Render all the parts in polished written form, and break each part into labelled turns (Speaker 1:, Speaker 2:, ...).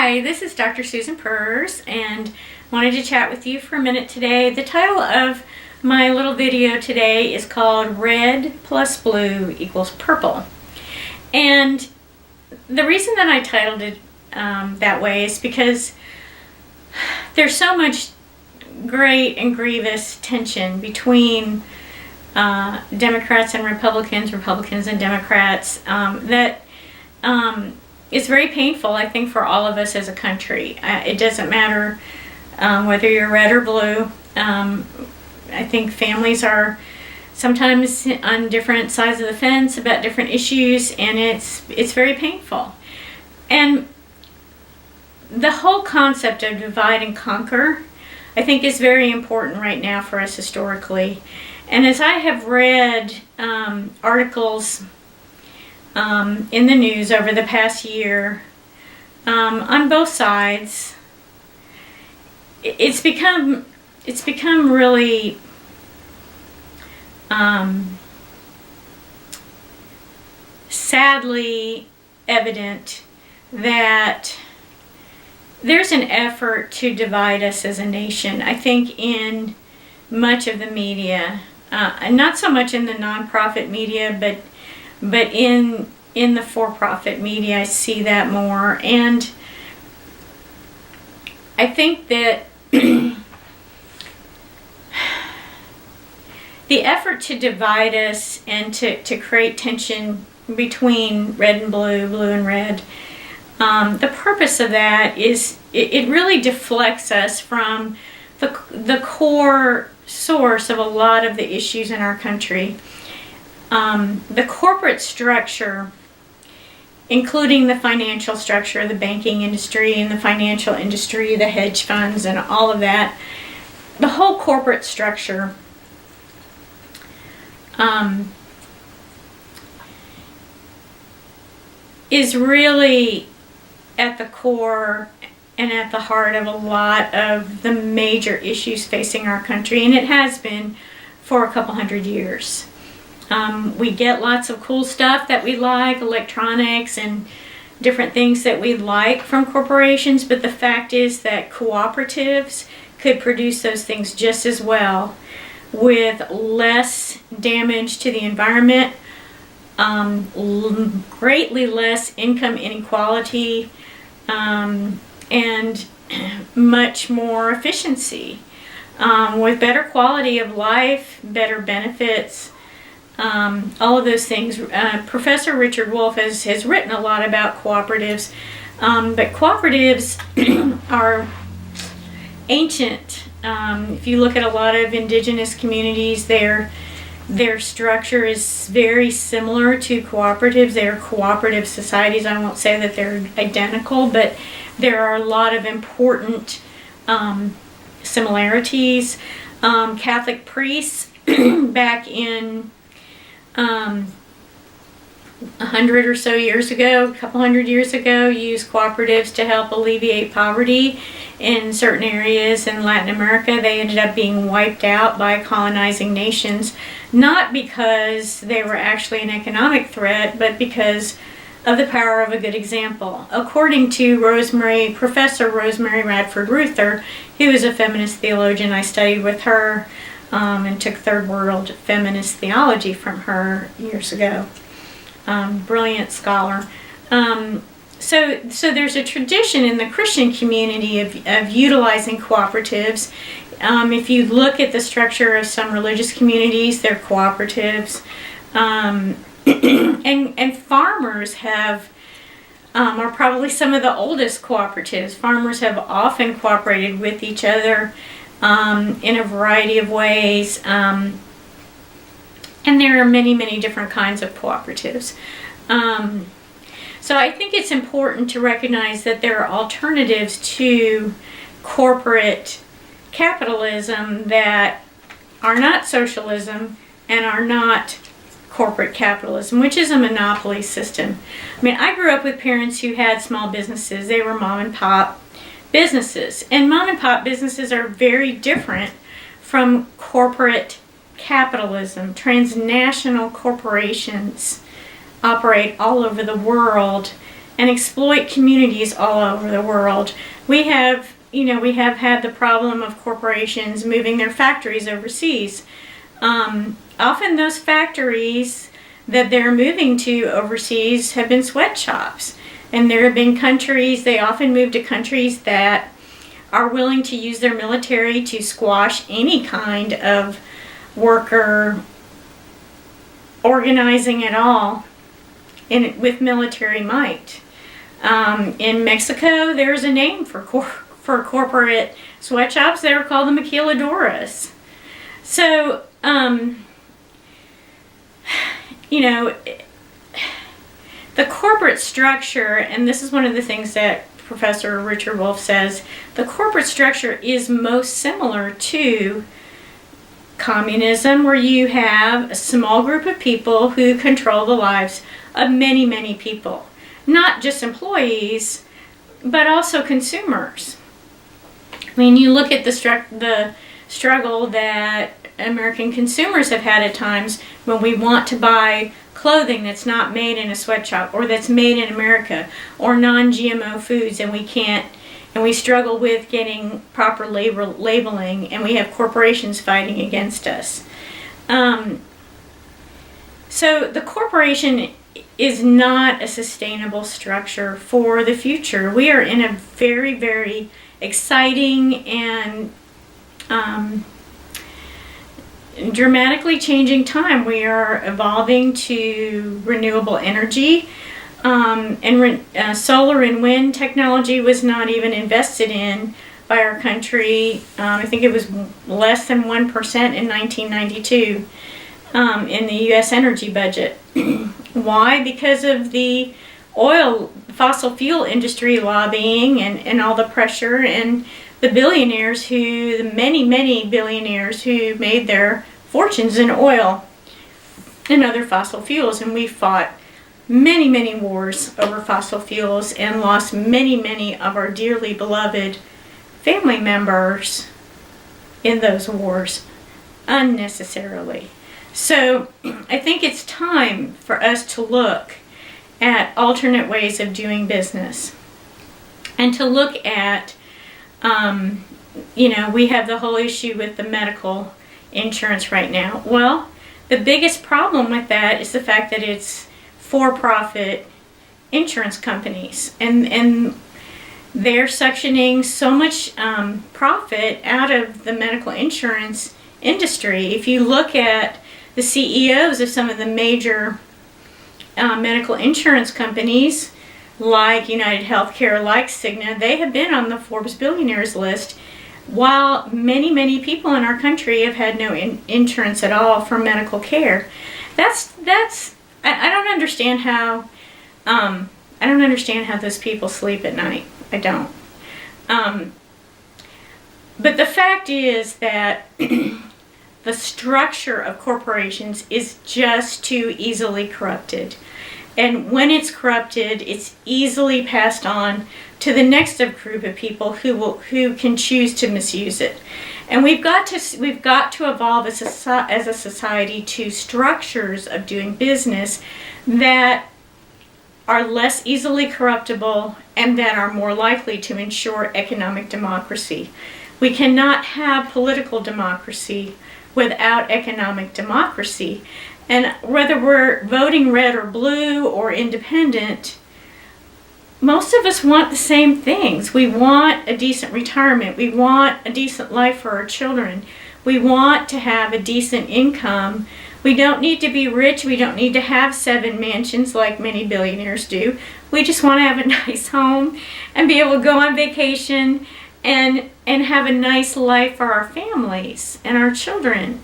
Speaker 1: Hi, this is Dr. Susan Purrs and wanted to chat with you for a minute today. The title of my little video today is called Red plus Blue equals Purple. And the reason that I titled it that way is because there's so much great and grievous tension between Democrats and Republicans, Republicans and Democrats, that it's very painful, I think, for all of us as a country. It doesn't matter whether you're red or blue. I think families are sometimes on different sides of the fence about different issues, and it's very painful. And the whole concept of divide and conquer, I think, is very important right now for us historically. And as I have read articles in the news over the past year on both sides, it's become really sadly evident that there's an effort to divide us as a nation. I think in much of the media, not so much in the nonprofit media, but in the for-profit media, I see that more. And I think that the effort to divide us and to create tension between red and blue, blue and red, the purpose of that is it really deflects us from the core source of a lot of the issues in our country. The corporate structure, including the financial structure, the banking industry and the financial industry, the hedge funds and all of that, the whole corporate structure is really at the core and at the heart of a lot of the major issues facing our country, and it has been for a couple hundred years. We get lots of cool stuff that we like, electronics and different things that we like from corporations, but the fact is that cooperatives could produce those things just as well with less damage to the environment, greatly less income inequality, and much more efficiency, with better quality of life, better benefits, all of those things. Professor Richard Wolff has written a lot about cooperatives, but cooperatives are ancient. If you look at a lot of indigenous communities, their structure is very similar to cooperatives. They are cooperative societies. I won't say that they're identical, but there are a lot of important similarities. Catholic priests back in 100 or so years ago, a couple hundred years ago, used cooperatives to help alleviate poverty in certain areas in Latin America. They ended up being wiped out by colonizing nations, not because they were actually an economic threat, but because of the power of a good example. According to Professor Rosemary Radford Ruether, who is a feminist theologian, I studied with her and took Third World Feminist Theology from her years ago. Brilliant scholar. So there's a tradition in the Christian community of utilizing cooperatives. If you look at the structure of some religious communities, they're cooperatives. And farmers are probably some of the oldest cooperatives. Farmers have often cooperated with each other in a variety of ways. And there are many, many different kinds of cooperatives. So I think it's important to recognize that there are alternatives to corporate capitalism that are not socialism and are not corporate capitalism, which is a monopoly system. I mean, I grew up with parents who had small businesses. They were mom and pop businesses. And mom and pop businesses are very different from corporate capitalism. Transnational corporations operate all over the world and exploit communities all over the world. We have had the problem of corporations moving their factories overseas. Often those factories that they're moving to overseas have been sweatshops. And there have been countries, they often move to countries that are willing to use their military to squash any kind of worker organizing at all with military might. In Mexico, there's a name for corporate sweatshops. They were called the maquiladoras. So, the corporate structure, and this is one of the things that Professor Richard Wolff says, the corporate structure is most similar to communism, where you have a small group of people who control the lives of many, many people. Not just employees, but also consumers. I mean, you look at the struggle that American consumers have had at times when we want to buy clothing that's not made in a sweatshop, or that's made in America, or non-GMO foods, and we struggle with getting proper labeling, and we have corporations fighting against us. So the corporation is not a sustainable structure for the future. We are in a very, very exciting and dramatically changing time. We are evolving to renewable energy, and solar and wind technology was not even invested in by our country. I think it was less than 1% in 1992 in the U.S. energy budget. Why? Because of the fossil fuel industry lobbying and all the pressure, and the many, many billionaires who made their fortunes in oil and other fossil fuels. And we fought many, many wars over fossil fuels and lost many, many of our dearly beloved family members in those wars unnecessarily. So I think it's time for us to look at alternate ways of doing business, and to look at, we have the whole issue with the medical insurance right now. Well, the biggest problem with that is the fact that it's for-profit insurance companies, and they're suctioning so much profit out of the medical insurance industry. If you look at the CEOs of some of the major medical insurance companies, like United Healthcare, like Cigna, they have been on the Forbes billionaires list, while many, many people in our country have had no insurance at all for medical care. I don't understand how those people sleep at night. I don't. But the fact is that the structure of corporations is just too easily corrupted. And when it's corrupted, it's easily passed on to the next group of people who can choose to misuse it. And we've got to evolve as a society to structures of doing business that are less easily corruptible and that are more likely to ensure economic democracy. We cannot have political democracy without economic democracy. And whether we're voting red or blue or independent, most of us want the same things. We want a decent retirement. We want a decent life for our children. We want to have a decent income. We don't need to be rich. We don't need to have 7 mansions like many billionaires do. We just want to have a nice home and be able to go on vacation and have a nice life for our families and our children.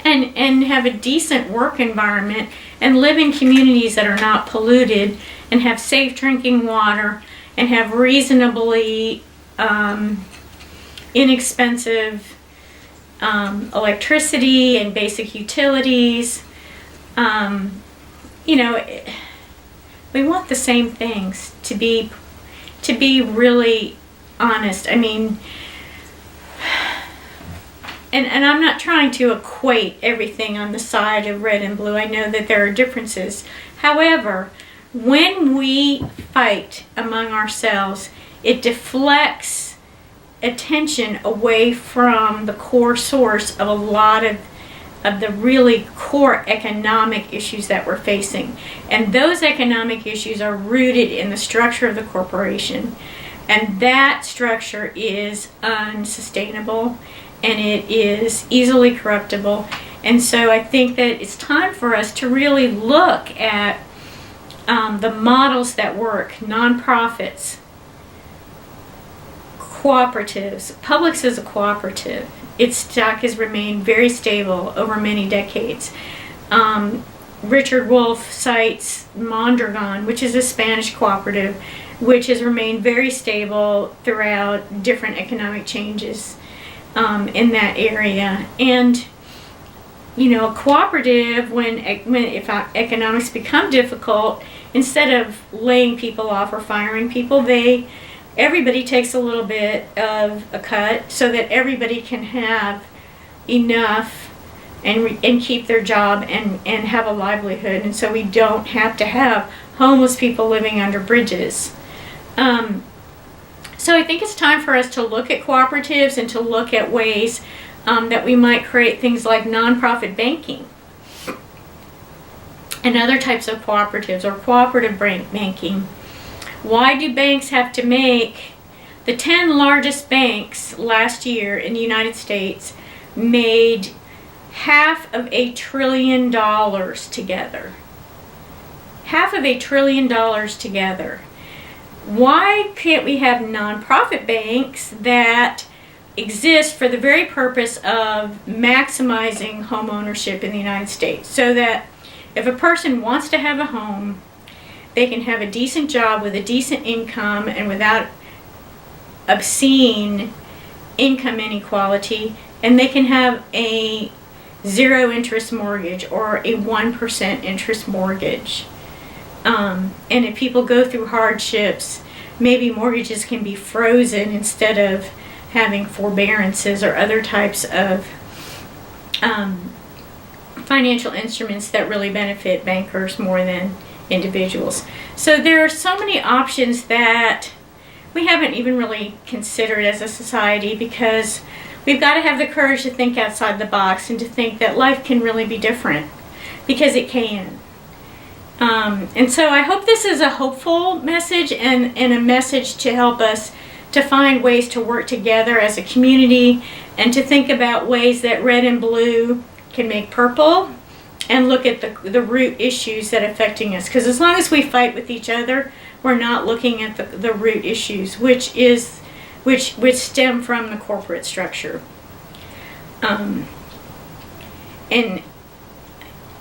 Speaker 1: And have a decent work environment and live in communities that are not polluted and have safe drinking water and have reasonably inexpensive electricity and basic utilities. We want the same things, to be really honest. I mean, and I'm not trying to equate everything on the side of red and blue. I know that there are differences. However, when we fight among ourselves, it deflects attention away from the core source of a lot of the really core economic issues that we're facing. And those economic issues are rooted in the structure of the corporation. And that structure is unsustainable, and it is easily corruptible. And so I think that it's time for us to really look at the models that work: nonprofits, cooperatives. Publix is a cooperative. Its stock has remained very stable over many decades. Richard Wolff cites Mondragon, which is a Spanish cooperative, which has remained very stable throughout different economic changes in that area. And a cooperative, if economics become difficult, instead of laying people off or firing people, everybody takes a little bit of a cut so that everybody can have enough and keep their job and have a livelihood. And so we don't have to have homeless people living under bridges. So I think it's time for us to look at cooperatives and to look at ways that we might create things like nonprofit banking and other types of cooperatives, or cooperative banking. Why do banks have to make the 10 largest banks last year in the United States made $500 billion together? $500 billion together. Why can't we have nonprofit banks that exist for the very purpose of maximizing home ownership in the United States, so that if a person wants to have a home, they can have a decent job with a decent income and without obscene income inequality, and they can have a 0 interest mortgage or a 1% interest mortgage. And if people go through hardships, maybe mortgages can be frozen instead of having forbearances or other types of financial instruments that really benefit bankers more than individuals. So there are so many options that we haven't even really considered as a society, because we've got to have the courage to think outside the box and to think that life can really be different, because it can. And so I hope this is a hopeful message and a message to help us to find ways to work together as a community, and to think about ways that red and blue can make purple, and look at the root issues that are affecting us. Because as long as we fight with each other, we're not looking at the root issues, which stem from the corporate structure. And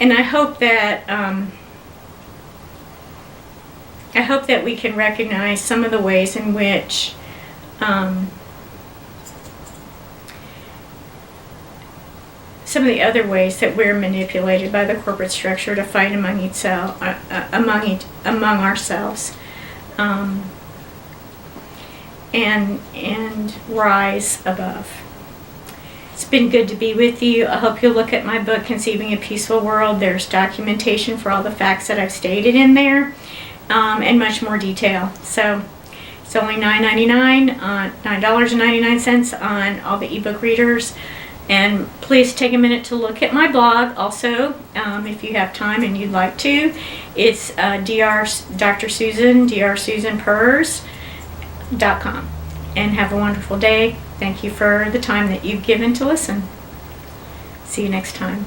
Speaker 1: I hope that we can recognize some of the ways in which some of the other ways that we're manipulated by the corporate structure to fight among ourselves, and rise above. It's been good to be with you. I hope you'll look at my book, Conceiving a Peaceful World. There's documentation for all the facts that I've stated in there, and much more detail. So it's only $9.99 on all the ebook readers. And please take a minute to look at my blog also, if you have time and you'd like to. It's drsusanpers.com. And have a wonderful day. Thank you for the time that you've given to listen. See you next time.